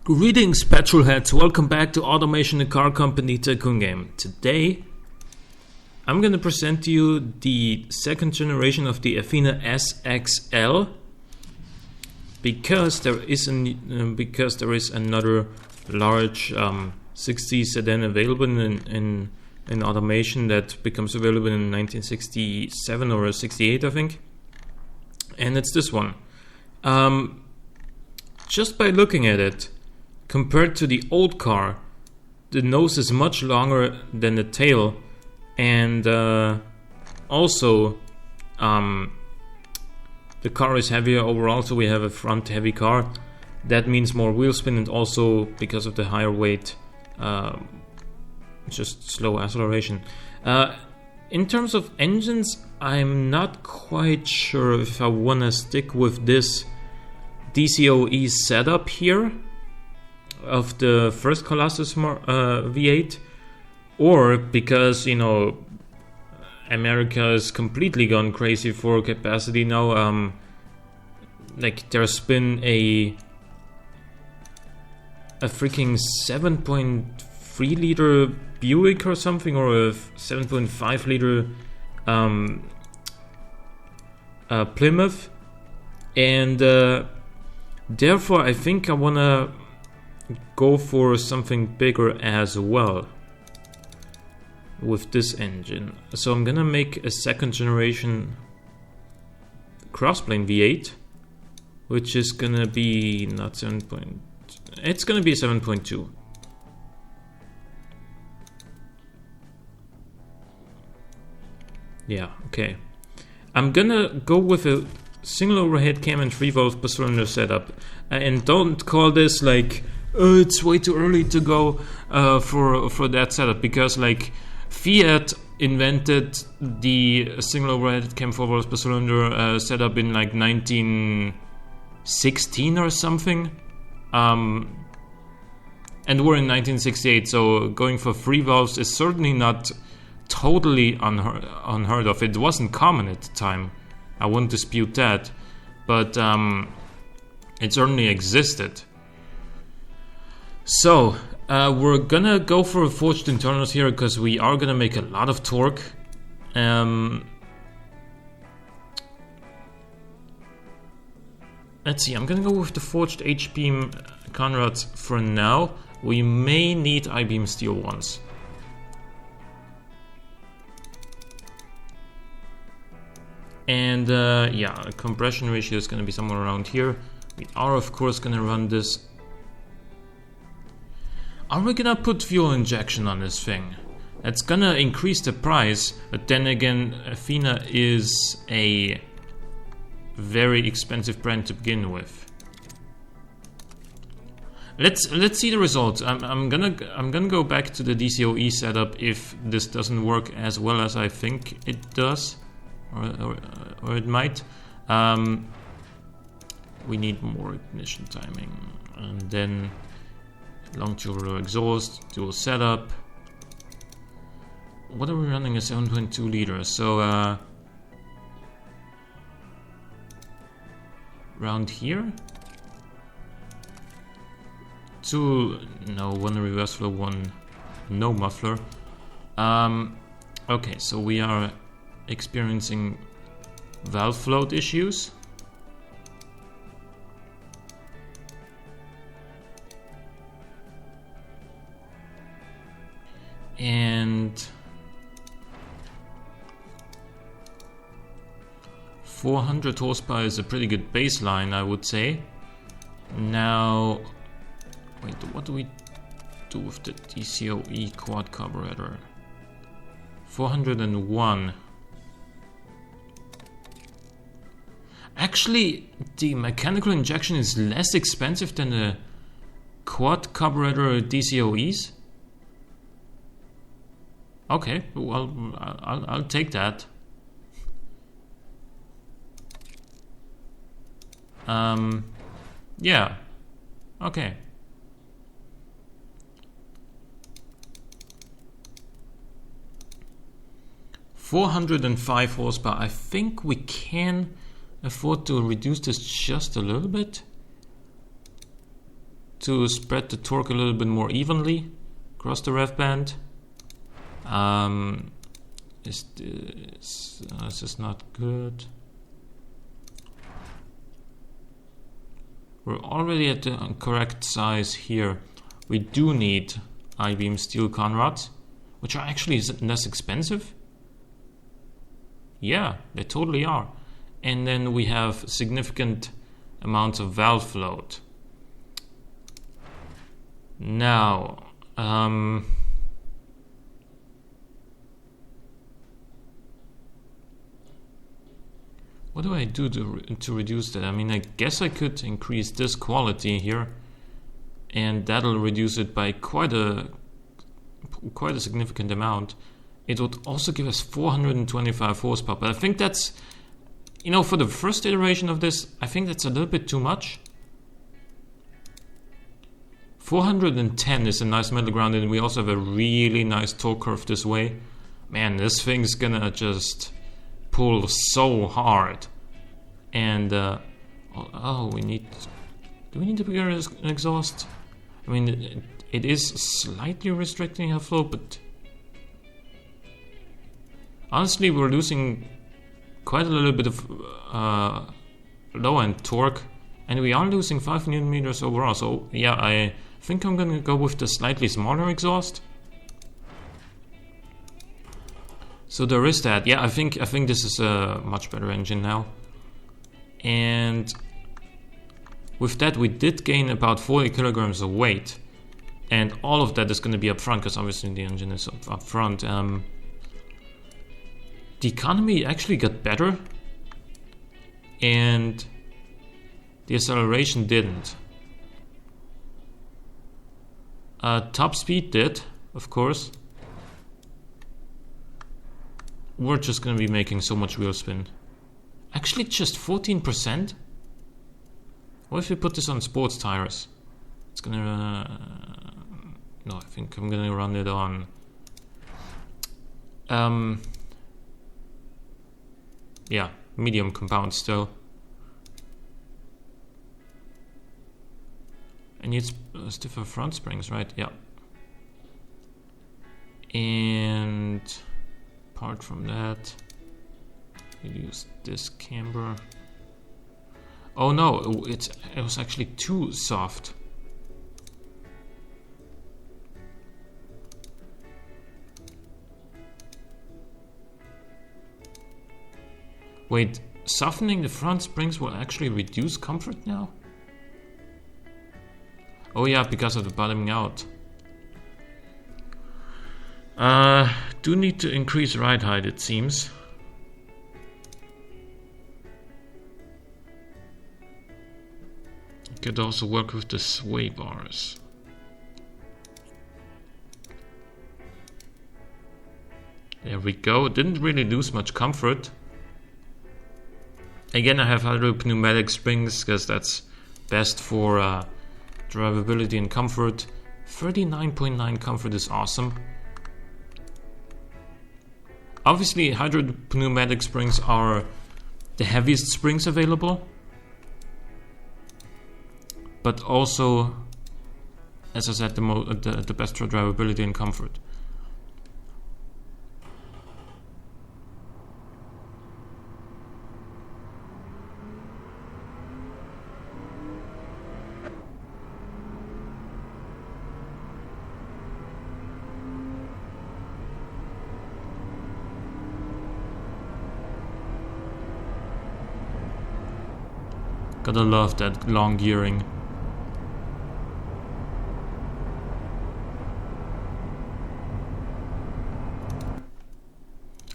Greetings, petrolheads. Welcome back to Automation, the car company tycoon game. Today, I'm going to present to you the second generation of the Athena SXL because there is another large 60 sedan available in automation that becomes available in 1967 or 68, I think, and it's this one. Just by looking at it, compared to the old car, the nose is much longer than the tail, and also the car is heavier overall, so we have a front heavy car. That means more wheel spin, and also because of the higher weight, just slow acceleration. In terms of engines, I'm not quite sure if I want to stick with this DCOE setup here of the first Colossus V8, or because, you know, America has completely gone crazy for capacity now. Like, there's been a freaking 7.3 liter Buick or something, or a 7.5 liter Plymouth, and therefore I think I wanna go for something bigger as well with this engine. So I'm gonna make a second generation crossplane V8, which is gonna be not 7. It's gonna be 7.2. Yeah, okay. I'm gonna go with a single overhead cam and 3-valve per cylinder setup, and don't call this like, oh, it's way too early to go for that setup, because like Fiat invented the single overhead cam 4 valves per cylinder setup in like 1916 or something, and we're in 1968, so going for 3 valves is certainly not totally unheard of. It wasn't common at the time, I wouldn't dispute that, but it certainly existed. So we're gonna go for forged internals here, because we are gonna make a lot of torque. Let's see, I'm gonna go with the forged H-beam Conrads for now. We may need I-beam steel ones. And yeah, compression ratio is going to be somewhere around here. We are of course going to run this. Are we going to put fuel injection on this thing? That's going to increase the price, but then again, Athena is a very expensive brand to begin with. Let's see the results. I'm gonna go back to the DCOE setup if this doesn't work as well as I think it does. Or it might. We need more ignition timing, and then long tubular exhaust, dual setup. What are we running? A 7.2 liter. So around here. One reverse flow, one no muffler. Okay, so we are experiencing valve float issues. And 400 horsepower is a pretty good baseline, I would say. Now, wait, what do we do with the DCOE quad carburetor? 401. Actually, the mechanical injection is less expensive than the quad carburetor DCOEs. Okay, well, I'll take that. Yeah. Okay. $405 horsepower. I think we can afford to reduce this just a little bit. to spread the torque a little bit more evenly across the rev band. This is not good. We're already at the correct size here. We do need I-beam steel conrods, which are actually less expensive. Yeah, they totally are. And then we have significant amounts of valve float. Now, what do I do to reduce that? I mean, I guess I could increase this quality here, and that'll reduce it by quite a significant amount. It would also give us 425 horsepower, but I think that's, you know, for the first iteration of this, I think that's a little bit too much. 410 is a nice middle ground, and we also have a really nice torque curve this way. Man, this thing's gonna just pull so hard. And do we need a bigger exhaust? I mean, it is slightly restricting airflow, but honestly, we're losing quite a little bit of low-end torque, and we are losing 5 Newton meters overall. So yeah, I think I'm gonna go with the slightly smaller exhaust. So there is that. Yeah, I think this is a much better engine now. And with that, we did gain about 40 kilograms of weight, and all of that is going to be up front because obviously the engine is up front. The economy actually got better, and the acceleration didn't. Top speed did, of course. We're just going to be making so much wheel spin. Actually, just 14%? What if we put this on sports tires? It's going to... no, I think I'm going to run it on... yeah, medium compound still. And it's stiffer front springs, right? Yeah. And apart from that, we use this camber. Oh no, it was actually too soft. Wait, softening the front springs will actually reduce comfort now? Oh yeah, because of the bottoming out. Do need to increase ride height, it seems. Could also work with the sway bars. There we go. Didn't really lose much comfort. Again, I have hydraulic pneumatic springs because that's best for drivability and comfort. 39.9 comfort is awesome. Obviously, hydraulic pneumatic springs are the heaviest springs available, but also, as I said, the best for drivability and comfort. Gotta love that long gearing.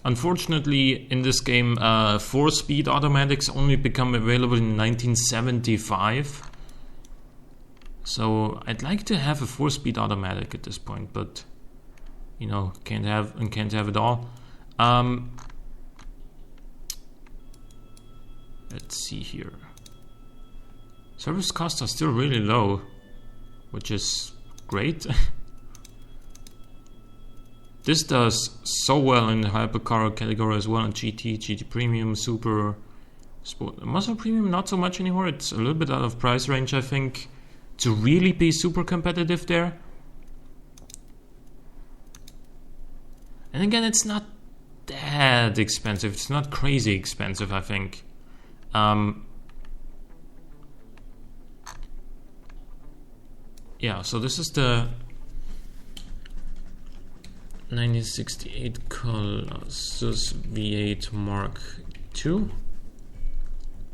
Unfortunately, in this game, 4-speed automatics only become available in 1975. So I'd like to have a 4-speed automatic at this point, but you know, can't have it all. Let's see here. Service costs are still really low, which is great. This does so well in the hypercar category as well, in GT, GT Premium, Super, Sport. Muscle Premium not so much anymore, it's a little bit out of price range, I think. to really be super competitive there. And again, it's not that expensive. It's not crazy expensive, I think. Yeah, so this is the 1968 Colossus V8 Mark II.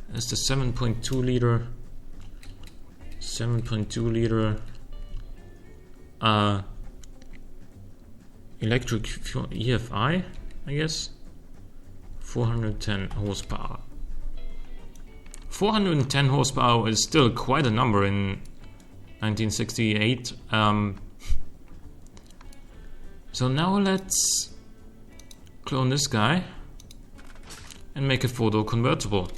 That's the 7.2 liter electric fuel EFI, I guess. 410 horsepower. 410 horsepower is still quite a number in 1968. So now let's clone this guy and make a photo convertible.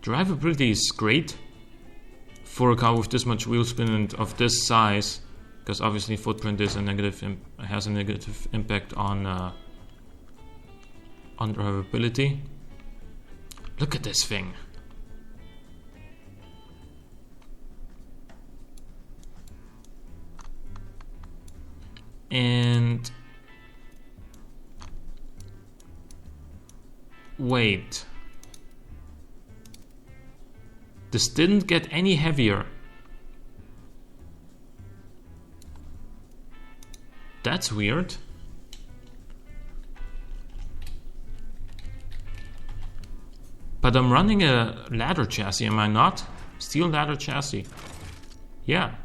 Drivability is great for a car with this much wheel spin and of this size, because obviously footprint is has a negative impact on drivability. Look at this thing. And wait, this didn't get any heavier. That's weird. But I'm running a ladder chassis, am I not? Steel ladder chassis. Yeah.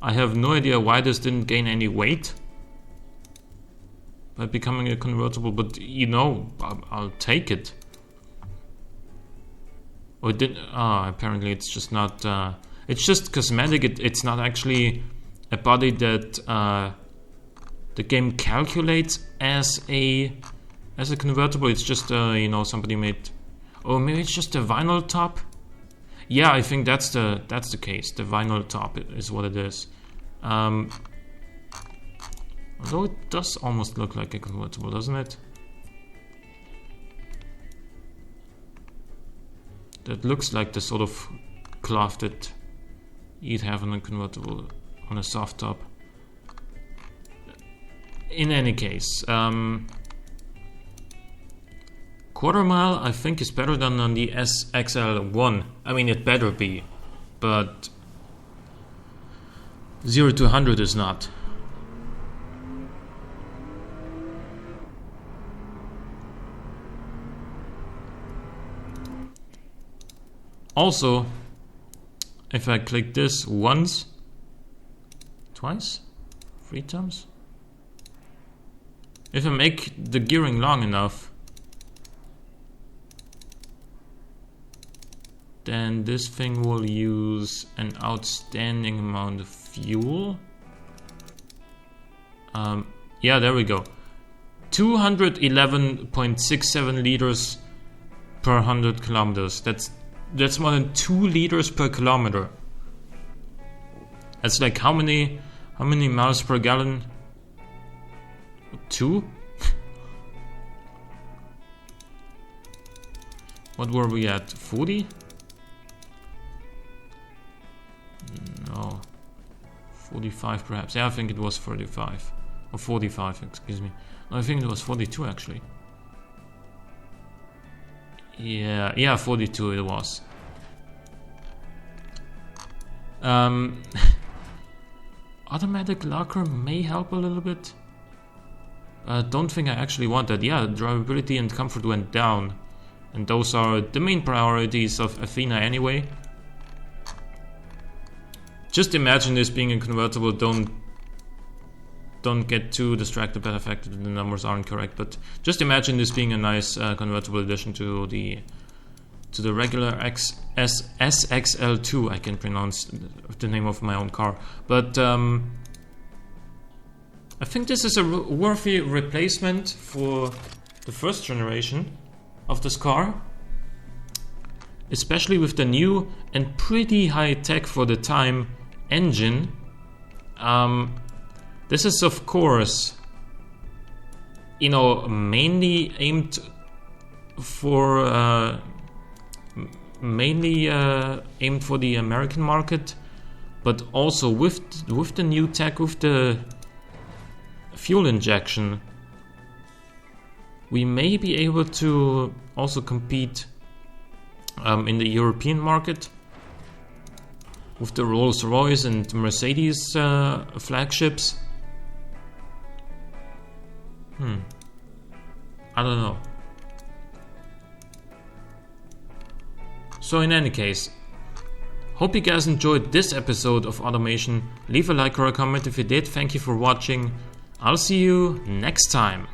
I have no idea why this didn't gain any weight by becoming a convertible, but you know, I'll take it. Or it didn't. Apparently it's just not. It's just cosmetic. It's not actually a body that the game calculates as a convertible. It's just you know, somebody made. Or maybe it's just a vinyl top. Yeah, I think that's the case. The vinyl top is what it is. Although it does almost look like a convertible, doesn't it? That looks like the sort of cloth that you'd have on a convertible, on a soft top. In any case, quarter mile I think is better than on the SXL1. I mean, it better be, but 0 to 100 is not. Also, if I click this once, twice, 3 times, if I make the gearing long enough, then this thing will use an outstanding amount of fuel. Yeah, there we go. 211.67 liters per 100 kilometers. That's more than 2 liters per kilometer. That's like how many miles per gallon? 2? What were we at? 40? No. 45 perhaps. Yeah, I think it was 45. Or 45, excuse me. No, I think it was 42 actually. Yeah, 42 it was. Automatic locker may help a little bit. Don't think I actually want that. Yeah, drivability and comfort went down, and those are the main priorities of Athena anyway. Just imagine this being a convertible. Don't get too distracted by the fact that the numbers aren't correct, but just imagine this being a nice convertible addition to the regular SXL2. I can pronounce the name of my own car, but I think this is a worthy replacement for the first generation of this car, especially with the new and pretty high tech for the time engine. This is of course, you know, mainly aimed for mainly aimed for the American market, but also with the new tech, with the fuel injection, we may be able to also compete in the European market with the Rolls-Royce and Mercedes flagships. I don't know. So in any case, hope you guys enjoyed this episode of Automation. Leave a like or a comment if you did. Thank you for watching. I'll see you next time.